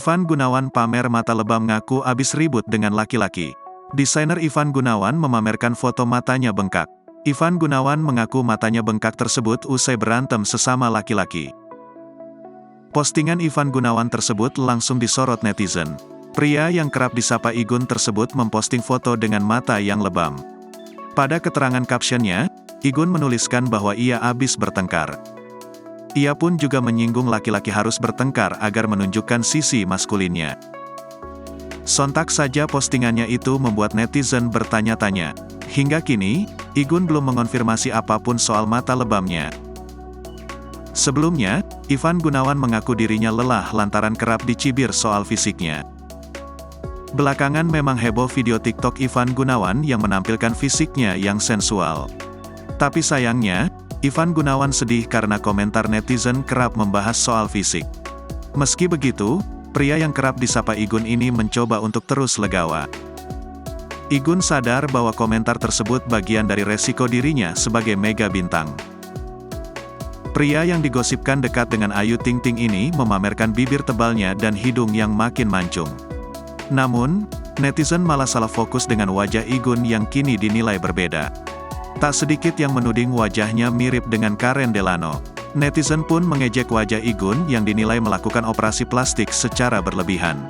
Ivan Gunawan pamer mata lebam ngaku abis ribut dengan laki-laki. Desainer Ivan Gunawan memamerkan foto matanya bengkak. Ivan Gunawan mengaku matanya bengkak tersebut usai berantem sesama laki-laki. Postingan Ivan Gunawan tersebut langsung disorot netizen. Pria yang kerap disapa Igun tersebut memposting foto dengan mata yang lebam. Pada keterangan captionnya, Igun menuliskan bahwa ia abis bertengkar. Ia pun juga menyinggung laki-laki harus bertengkar agar menunjukkan sisi maskulinnya. Sontak saja postingannya itu membuat netizen bertanya-tanya. Hingga kini, Igun belum mengonfirmasi apapun soal mata lebamnya. Sebelumnya, Ivan Gunawan mengaku dirinya lelah lantaran kerap dicibir soal fisiknya. Belakangan memang heboh video TikTok Ivan Gunawan yang menampilkan fisiknya yang sensual. Tapi sayangnya, Ivan Gunawan sedih karena komentar netizen kerap membahas soal fisik. Meski begitu, pria yang kerap disapa Igun ini mencoba untuk terus legawa. Igun sadar bahwa komentar tersebut bagian dari resiko dirinya sebagai mega bintang. Pria yang digosipkan dekat dengan Ayu Ting Ting ini memamerkan bibir tebalnya dan hidung yang makin mancung. Namun, netizen malah salah fokus dengan wajah Igun yang kini dinilai berbeda. Tak sedikit yang menuding wajahnya mirip dengan Karen Delano. Netizen pun mengejek wajah Igun yang dinilai melakukan operasi plastik secara berlebihan.